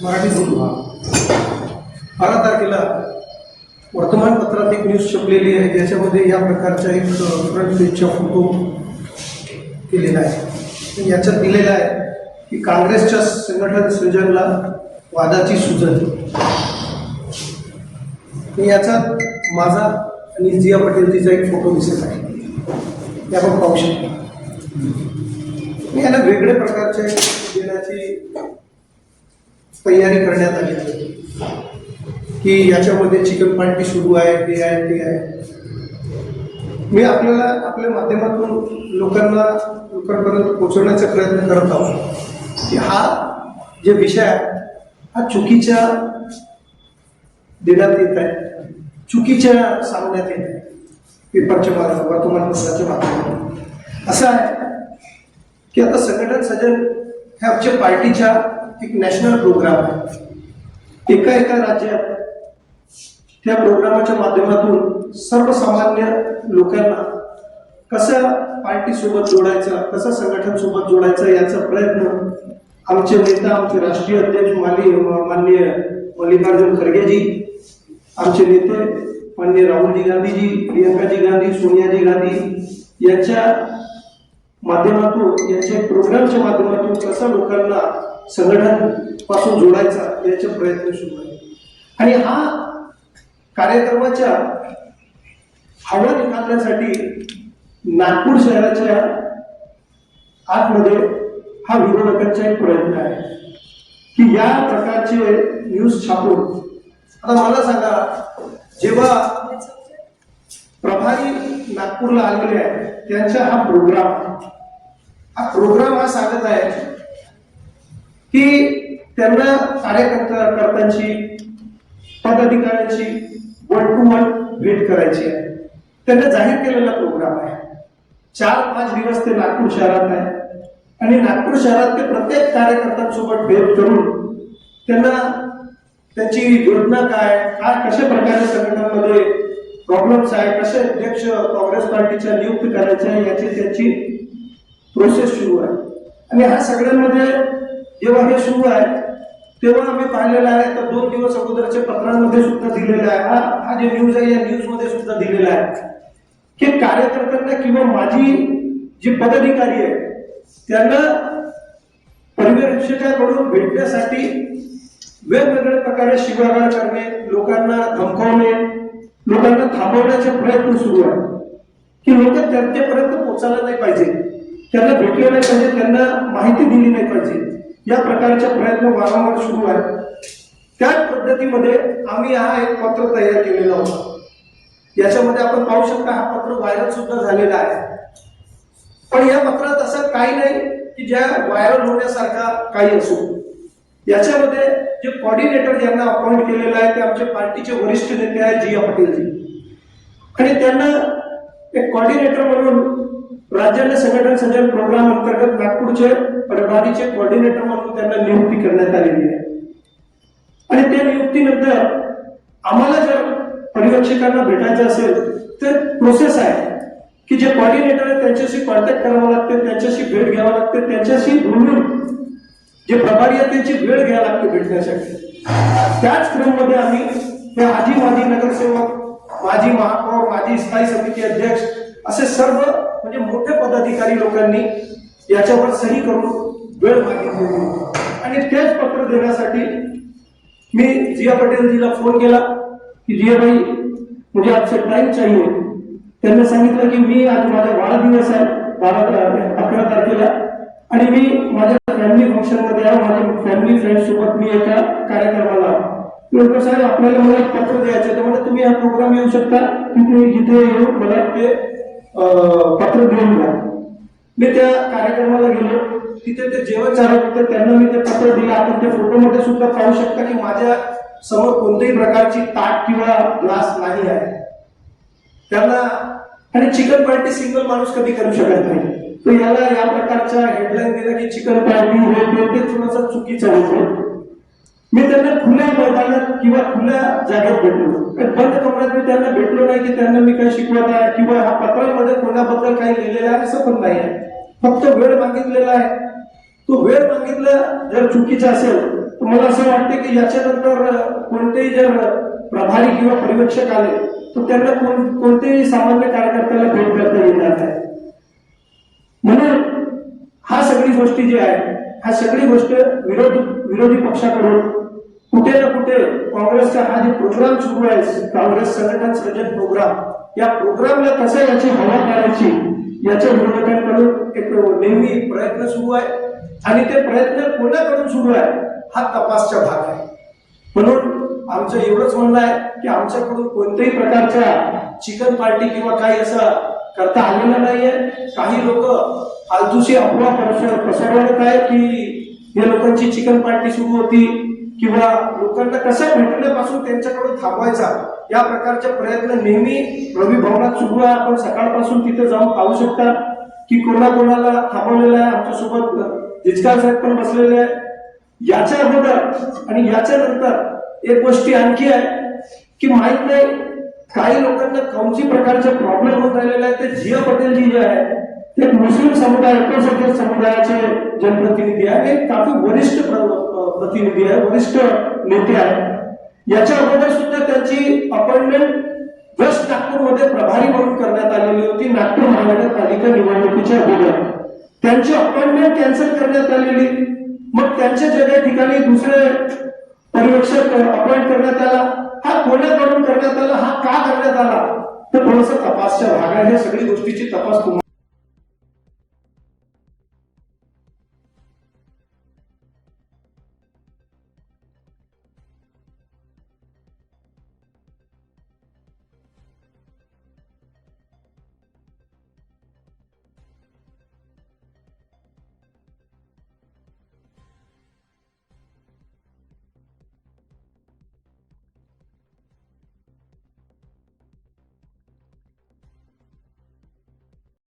मराठी बोलू. 12 तारखेला वर्तमानपत्रात एक न्यूज छपलेली आहे, ज्याच्यामध्ये या प्रकारचा एक फ्रंट पेजचा फोटो केलेला आहे. याच्यात दिलेला आहे की काँग्रेसच्या संघटन सृजनला वादाची सुजन. याच्यात माझा आणि जिया पटेलजीचा एक फोटो दिसत आहे, ते आपण पाहू शकतो. याला वेगळ्या प्रकारचे देण्याची तयारी करण्यात आली आहे की याच्यामध्ये चिकन पार्टी सुरू आहे, हे आहे ते आहे. मी आपल्याला आपल्या माध्यमातून लोकांपर्यंत पोहोचवण्याचा प्रयत्न करत आहोत की हा जे विषय आहे हा चुकीच्या देण्यात येत आहे, चुकीच्या सांगण्यात येत आहे पेपरच्या वर्तमानपत्राच्या माध्यमातून. असं आहे की आता संघटन सजन हे आमच्या पार्टीच्या एक नॅशनल प्रोग्राम आहे. एका राज्यात त्या प्रोग्रामाच्या माध्यमातून सर्वसामान्य लोकांना कसं पार्टीसोबत जोडायचं, कसं संघटनसोबत जोडायचं याचा प्रयत्न आमचे नेता, आमचे राष्ट्रीय अध्यक्ष माननीय मल्लिकार्जुन खरगेजी, आमचे नेते माननीय राहुलजी गांधीजी, प्रियंकाजी गांधी, सोनियाजी गांधी यांच्या माध्यमातून, यांच्या प्रोग्रामच्या माध्यमातून कसं लोकांना संघटन पासून जोडायचा याचे प्रयत्न सुरू आहे. आणि हा कार्यक्रमाच्या हवा निघालण्यासाठी नागपूर शहराच्या आतमध्ये हा विरोधकांचा एक प्रयत्न आहे की या प्रकारचे न्यूज छापून. आता मला सांगा, जेव्हा प्रभारी नागपूरला आलेले आहे त्यांचा हा प्रोग्राम हा सांगत आहे की त्यांना कार्यकर्त्यांची, पदाधिकाऱ्यांची 1-to-1 भेट करायची आहे. त्यांना जाहीर केलेला प्रोग्राम आहे. 4-5 दिवस ते नागपूर शहरात आहे आणि नागपूर शहरात ते प्रत्येक कार्यकर्त्यांसोबत भेट करून त्यांना त्यांची योजना काय, कशा प्रकारे संघटनांमध्ये प्रॉब्लेम्स आहे, कसे अध्यक्ष काँग्रेस पार्टीच्या नियुक्त करायचे आहे याची त्यांची प्रोसेस सुरू आहे. आणि ह्या सगळ्यांमध्ये जेव्हा हे सुरू आहे तेव्हा आम्ही पाहिलेलं आहे, तर 2 दिवस अगोदरच्या पत्रांमध्ये सुद्धा दिलेला आहे, हा जे न्यूज आहे या न्यूज मध्ये सुद्धा दिलेला आहे की कार्यकर्त्यांना किंवा माझी जी पदाधिकारी आहे त्यांना पर्यवेक्षकाकडून भेटण्यासाठी वेगवेगळ्या प्रकारे शिवागाळ करणे, लोकांना धमकावणे, लोकांना थांबवण्याचे प्रयत्न सुरू आहे की लोक त्यांच्यापर्यंत पोहोचायला नाही पाहिजे, त्यांना भेटले नाही पाहिजे, त्यांना माहिती दिली नाही पाहिजे. या प्रकारचे प्रयत्न वारंवार सुरू आहेत. त्याच पद्धतीमध्ये आम्ही हा एक पत्र तयार केलेला होता. याच्यामध्ये आपण पाहू शकता हा पत्र व्हायरल सुद्धा झालेला आहे. पण या पत्रात असं काही नाही की ज्या व्हायरल होण्यासारखा काही असो. याच्यामध्ये जे कोऑर्डिनेटर ज्यांना अपॉइंट केलेला आहे ते आमच्या पार्टीचे वरिष्ठ नेते आहेत जिया पटेलजी, आणि त्यांना एक कोऑर्डिनेटर म्हणून राज्याने संघटन सजन प्रोग्राम अंतर्गत नागपूरचे प्रभारीचे कोऑर्डिनेटर म्हणून त्यांना नियुक्ती करण्यात आलेली आहे. आणि त्या नियुक्तीनंतर आम्हाला जर पर्यवेक्षकांना भेटायचं असेल तर प्रोसेस आहे की जे कोऑर्डिनेटर आहे त्यांच्याशी कॉन्टॅक्ट करावं लागते, त्यांच्याशी भेट घ्यावं लागते, त्यांच्याशी बोलून जे प्रभारी आहे त्यांची वेळ घ्यावी लागते भेटण्यासाठी. त्याच क्रममध्ये आम्ही हे माजी नगरसेवक, माजी महापौर, माजी स्थायी समिती अध्यक्ष असे सर्व म्हणजे मोठे पदाधिकारी लोकांनी याच्यावर सही करून वेळ मागितली आणि तेच पत्र देण्यासाठी मी जिया पटेलजीला फोन केला की जियाबाई मुझे आपसे टाइम चाहिए. त्यांनी सांगितलं की मी आज माझा वाढदिवस आहे 11 तारखेला आणि मी माझ्या फॅमिली फंक्शन मध्ये आहे, माझ्या फॅमिली फ्रेंड सोबत मी एका कार्यक्रमाला. लोक साहेब आपल्याला मला एक पत्र द्यायचं, तर म्हणजे तुम्ही हा प्रोग्राम येऊ शकता, तुम्ही जिथे येऊ मला ते पत्र देऊन द्या. मी त्या कार्यक्रमाला गेलो, तिथे ते जेवण चालत होते, त्यांना मी ते पत्र दिलं. आपण त्या फोटोमध्ये सुद्धा पाहू शकता की माझ्या समोर कोणत्याही प्रकारची ताट किंवा ग्लास नाही आहे त्यांना. आणि चिकन पार्टी सिंगल माणूस कधी करू शकत नाही, तर याला या प्रकारच्या हेडलाईन दिल्या की चिकन पार्टी हे ते थोडंसं चुकीचं होतं. मी त्यांना खुल्या मैदानात किंवा खुल्या जागेत भेटलो, बंद कमऱ्यात मी त्यांना भेटलो नाही की त्यांना मी काही शिकवत आहे किंवा हा पत्रामध्ये कोणाबद्दल काही लिहिलेलं आहे असं पण नाही आहे. फक्त वेळ मागितलेला आहे. तो वेळ मागितला जर चुकीचा असेल तर मला असं वाटतं की याच्यानंतर कोणतेही जर प्रभारी किंवा पर्यवेक्षक आले तर त्यांना कोणतेही सामान्य कार्यकर्त्याला भेट करता येणार नाही. म्हणून हा सगळी गोष्टी जी आहे, हा सगळी गोष्ट विरोधी पक्षाकडून कुठे ना कुठे काँग्रेसचा हा जे प्रोग्राम सुरू आहे, काँग्रेस संघटन सृजन प्रोग्राम, या प्रोग्रामला कसं याची हवा काढायची याच्या विरोधकांकडून एक नेहमी प्रयत्न सुरू आहे आणि ते प्रयत्न कोणाकडून सुरू आहे हा तपासचा भाग आहे. म्हणून आमचं एवढंच म्हणणं आहे की आमच्याकडून कोणत्याही प्रकारच्या चिकन पार्टी किंवा काही असं करता आलेलं नाहीये. काही लोक फालतूशी अफवा पसरवत आहे की या लोकांची चिकन पार्टी सुरू होती किंवा लोकांना कसं भेटण्यापासून त्यांच्याकडून थांबवायचा या प्रकारचे प्रयत्न नेहमी रवी भवनात सुरू आहे. आपण सकाळपासून तिथे जाऊन पाहू शकता की कोणाला थांबवलेलं आहे. आमच्यासोबत जिचकार साहेब पण बसलेले आहे. याच्या अगोदर आणि याच्या नंतर एक गोष्टी आणखी आहे की माहित नाही काही लोकांना कोणत्या प्रकारचे प्रॉब्लेम होत राहिलेले आहे. ते जिया पटेलजी जे आहे ते मुस्लिम समुदाय, अल्पसंख्याक समुदायाचे जनप्रतिनिधी आहे. हे काफी वरिष्ठ प्रतिनिधी आहे, वरिष्ठ नेते आहे. याच्या अगोदर सुद्धा त्यांची अपॉइंटमेंट वेस्ट नागपूरमध्ये प्रभारी म्हणून करण्यात आलेली होती. नागपूर महानगरपालिका निवडणुकीच्या अगोदर त्यांची अपॉइंटमेंट कॅन्सल करण्यात आलेली. मग त्यांच्या जगह ठिकाणी दुसरे पर्यवेक्षक अपॉइंट करण्यात आला. हा कोणाकडून करण्यात आला, हा का करण्यात आला, तर थोडंसं तपासच्या भाग आहे. सगळी गोष्टीची तपास